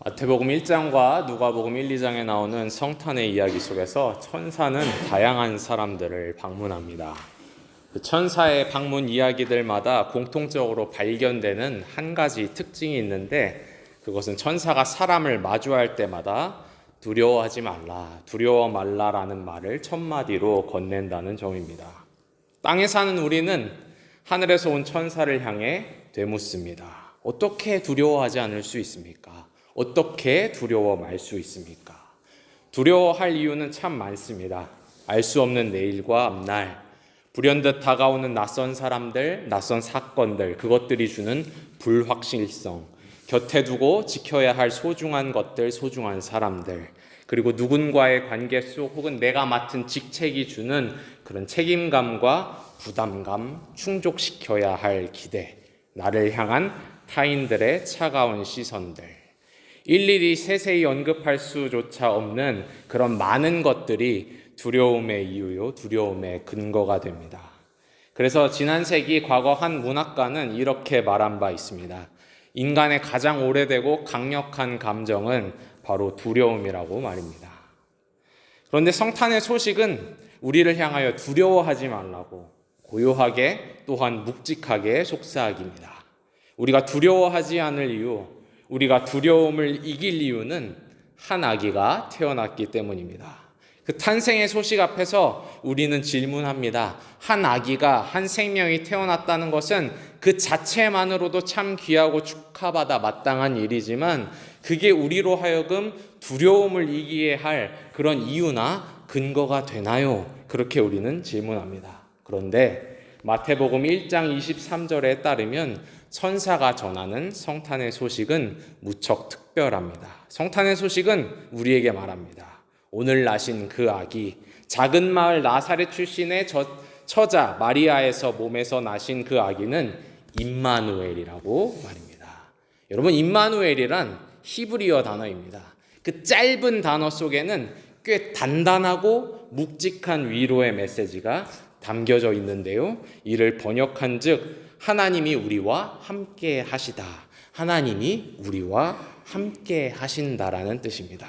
마태복음 1장과 누가복음 1, 2장에 나오는 성탄의 이야기 속에서 천사는 다양한 사람들을 방문합니다. 그 천사의 방문 이야기들마다 공통적으로 발견되는 한 가지 특징이 있는데, 그것은 천사가 사람을 마주할 때마다 두려워하지 말라, 두려워 말라라는 말을 첫마디로 건넨다는 점입니다. 땅에 사는 우리는 하늘에서 온 천사를 향해 되묻습니다. 어떻게 두려워하지 않을 수 있습니까? 어떻게 두려워 말 수 있습니까? 두려워할 이유는 참 많습니다. 알 수 없는 내일과 앞날, 불현듯 다가오는 낯선 사람들, 낯선 사건들, 그것들이 주는 불확실성, 곁에 두고 지켜야 할 소중한 것들, 소중한 사람들, 그리고 누군가의 관계 속 혹은 내가 맡은 직책이 주는 그런 책임감과 부담감, 충족시켜야 할 기대, 나를 향한 타인들의 차가운 시선들, 일일이 세세히 언급할 수조차 없는 그런 많은 것들이 두려움의 이유요, 두려움의 근거가 됩니다. 그래서 지난 세기 과거 한 문학가는 이렇게 말한 바 있습니다. 인간의 가장 오래되고 강력한 감정은 바로 두려움이라고 말입니다. 그런데 성탄의 소식은 우리를 향하여 두려워하지 말라고 고요하게 또한 묵직하게 속삭입니다. 우리가 두려워하지 않을 이유, 우리가 두려움을 이길 이유는 한 아기가 태어났기 때문입니다. 그 탄생의 소식 앞에서 우리는 질문합니다. 한 아기가, 한 생명이 태어났다는 것은 그 자체만으로도 참 귀하고 축하받아 마땅한 일이지만, 그게 우리로 하여금 두려움을 이기게 할 그런 이유나 근거가 되나요? 그렇게 우리는 질문합니다. 그런데 마태복음 1장 23절에 따르면 천사가 전하는 성탄의 소식은 무척 특별합니다. 성탄의 소식은 우리에게 말합니다. 오늘 나신 그 아기, 작은 마을 나사렛 출신의 처자 마리아에서 몸에서 나신 그 아기는 임마누엘이라고 말입니다. 여러분, 임마누엘이란 히브리어 단어입니다. 그 짧은 단어 속에는 꽤 단단하고 묵직한 위로의 메시지가 담겨져 있는데요. 이를 번역한 즉 하나님이 우리와 함께 하시다, 하나님이 우리와 함께 하신다라는 뜻입니다.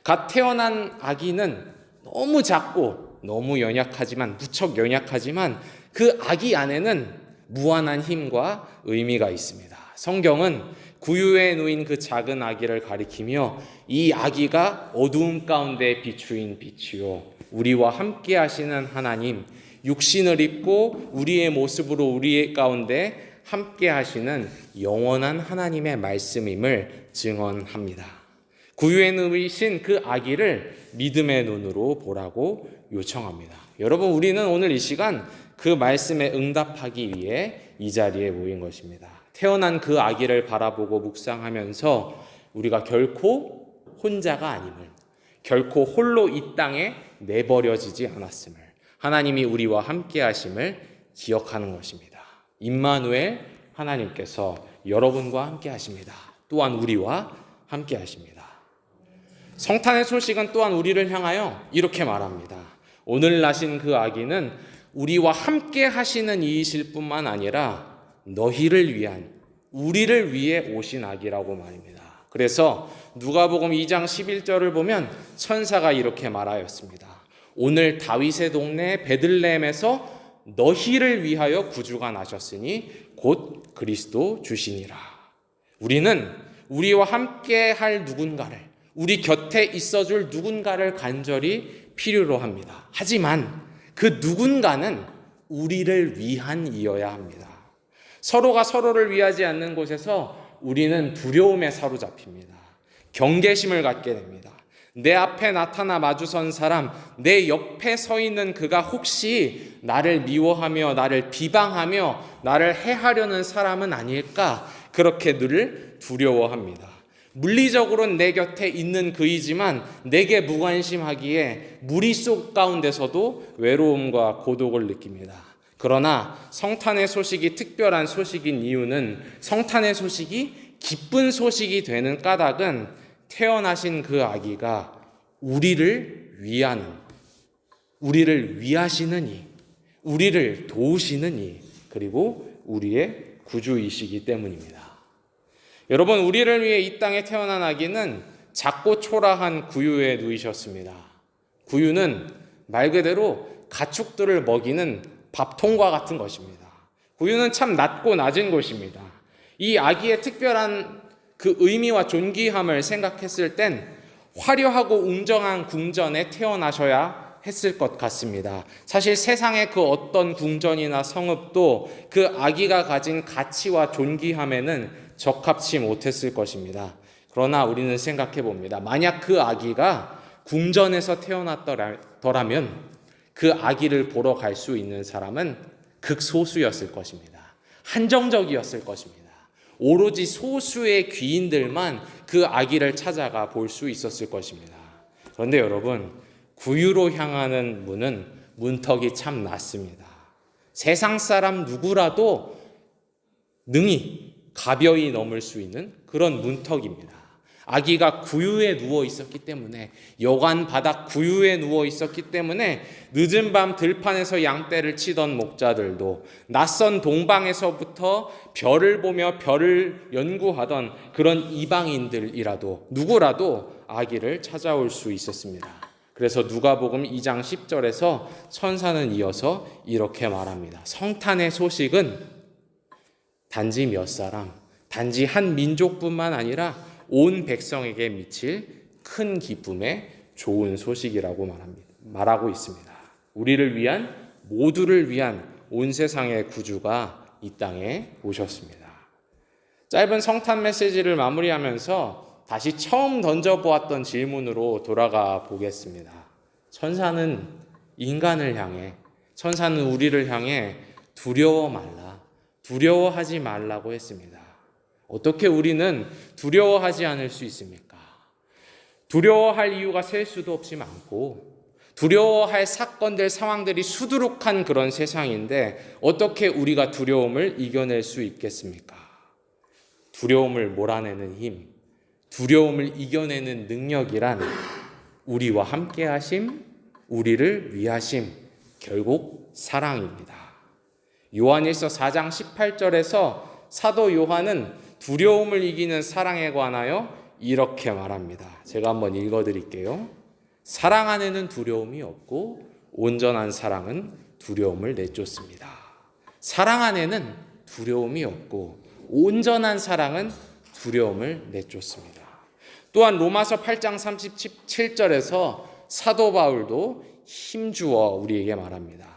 갓 태어난 아기는 너무 작고 너무 연약하지만, 무척 연약하지만 그 아기 안에는 무한한 힘과 의미가 있습니다. 성경은 구유에 누인 그 작은 아기를 가리키며 이 아기가 어두움 가운데 비추인 빛이요, 우리와 함께 하시는 하나님, 육신을 입고 우리의 모습으로 우리 가운데 함께 하시는 영원한 하나님의 말씀임을 증언합니다. 구유에 누이신 그 아기를 믿음의 눈으로 보라고 요청합니다. 여러분, 우리는 오늘 이 시간 그 말씀에 응답하기 위해 이 자리에 모인 것입니다. 태어난 그 아기를 바라보고 묵상하면서 우리가 결코 혼자가 아님을, 결코 홀로 이 땅에 내버려지지 않았음을, 하나님이 우리와 함께 하심을 기억하는 것입니다. 임마누엘, 하나님께서 여러분과 함께 하십니다. 또한 우리와 함께 하십니다. 성탄의 소식은 또한 우리를 향하여 이렇게 말합니다. 오늘 나신 그 아기는 우리와 함께 하시는 이이실 뿐만 아니라 너희를 위한, 우리를 위해 오신 아기라고 말입니다. 그래서 누가복음 2장 11절을 보면 천사가 이렇게 말하였습니다. 오늘 다윗의 동네 베들레헴에서 너희를 위하여 구주가 나셨으니 곧 그리스도 주시니라. 우리는 우리와 함께 할 누군가를, 우리 곁에 있어줄 누군가를 간절히 필요로 합니다. 하지만 그 누군가는 우리를 위한 이어야 합니다. 서로가 서로를 위하지 않는 곳에서 우리는 두려움에 사로잡힙니다. 경계심을 갖게 됩니다. 내 앞에 나타나 마주선 사람, 내 옆에 서 있는 그가 혹시 나를 미워하며 나를 비방하며 나를 해하려는 사람은 아닐까, 그렇게 늘 두려워합니다. 물리적으로는 내 곁에 있는 그이지만 내게 무관심하기에 무리 속 가운데서도 외로움과 고독을 느낍니다. 그러나 성탄의 소식이 특별한 소식인 이유는, 성탄의 소식이 기쁜 소식이 되는 까닭은 태어나신 그 아기가 우리를 위하는, 우리를 위하시는 이, 우리를 도우시는 이, 그리고 우리의 구주이시기 때문입니다. 여러분, 우리를 위해 이 땅에 태어난 아기는 작고 초라한 구유에 누이셨습니다. 구유는 말 그대로 가축들을 먹이는 밥통과 같은 것입니다. 구유는 참 낮고 낮은 곳입니다. 이 아기의 특별한 그 의미와 존귀함을 생각했을 땐 화려하고 웅장한 궁전에 태어나셔야 했을 것 같습니다. 사실 세상의 그 어떤 궁전이나 성읍도 그 아기가 가진 가치와 존귀함에는 적합치 못했을 것입니다. 그러나 우리는 생각해 봅니다. 만약 그 아기가 궁전에서 태어났더라면 그 아기를 보러 갈 수 있는 사람은 극소수였을 것입니다. 한정적이었을 것입니다. 오로지 소수의 귀인들만 그 아기를 찾아가 볼 수 있었을 것입니다. 그런데 여러분, 구유로 향하는 문은 문턱이 참 낮습니다. 세상 사람 누구라도 능히 가벼이 넘을 수 있는 그런 문턱입니다. 아기가 구유에 누워 있었기 때문에, 여관 바닥 구유에 누워 있었기 때문에 늦은 밤 들판에서 양떼를 치던 목자들도, 낯선 동방에서부터 별을 보며 별을 연구하던 그런 이방인들이라도 누구라도 아기를 찾아올 수 있었습니다. 그래서 누가복음 2장 10절에서 천사는 이어서 이렇게 말합니다. 성탄의 소식은 단지 몇 사람, 단지 한 민족뿐만 아니라 온 백성에게 미칠 큰 기쁨의 좋은 소식이라고 말하고 있습니다. 우리를 위한, 모두를 위한 온 세상의 구주가 이 땅에 오셨습니다. 짧은 성탄 메시지를 마무리하면서 다시 처음 던져보았던 질문으로 돌아가 보겠습니다. 천사는 인간을 향해, 천사는 우리를 향해 두려워 말라, 두려워하지 말라고 했습니다. 어떻게 우리는 두려워하지 않을 수 있습니까? 두려워할 이유가 셀 수도 없이 많고, 두려워할 사건들, 상황들이 수두룩한 그런 세상인데 어떻게 우리가 두려움을 이겨낼 수 있겠습니까? 두려움을 몰아내는 힘, 두려움을 이겨내는 능력이란 우리와 함께 하심, 우리를 위하심, 결국 사랑입니다. 요한일서 4장 18절에서 사도 요한은 두려움을 이기는 사랑에 관하여 이렇게 말합니다. 제가 한번 읽어드릴게요. 사랑 안에는 두려움이 없고 온전한 사랑은 두려움을 내쫓습니다. 사랑 안에는 두려움이 없고 온전한 사랑은 두려움을 내쫓습니다. 또한 로마서 8장 37절에서 사도 바울도 힘주어 우리에게 말합니다.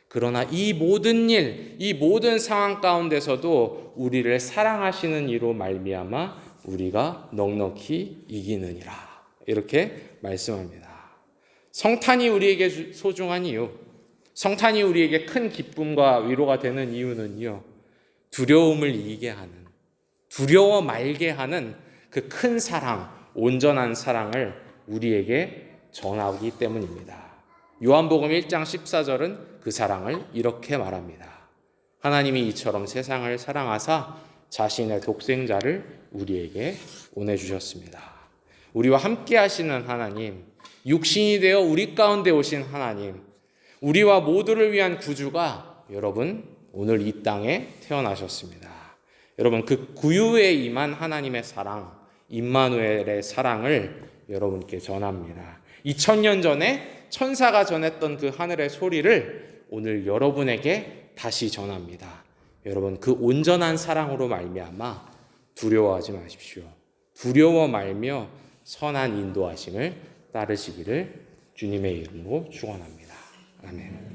그러나 이 모든 일, 이 모든 상황 가운데서도 우리를 사랑하시는 이로 말미암아 우리가 넉넉히 이기느니라. 이렇게 말씀합니다. 성탄이 우리에게 소중한 이유, 성탄이 우리에게 큰 기쁨과 위로가 되는 이유는요, 두려움을 이기게 하는, 두려워 말게 하는 그 큰 사랑, 온전한 사랑을 우리에게 전하기 때문입니다. 요한복음 1장 14절은 그 사랑을 이렇게 말합니다. 하나님이 이처럼 세상을 사랑하사 자신의 독생자를 우리에게 보내주셨습니다. 우리와 함께 하시는 하나님, 육신이 되어 우리 가운데 오신 하나님, 우리와 모두를 위한 구주가 여러분 오늘 이 땅에 태어나셨습니다. 여러분, 그 구유에 임한 하나님의 사랑, 임마누엘의 사랑을 여러분께 전합니다. 2000년 전에 천사가 전했던 그 하늘의 소리를 오늘 여러분에게 다시 전합니다. 여러분, 그 온전한 사랑으로 말미암아 두려워하지 마십시오. 두려워 말며 선한 인도하심을 따르시기를 주님의 이름으로 축원합니다. 아멘.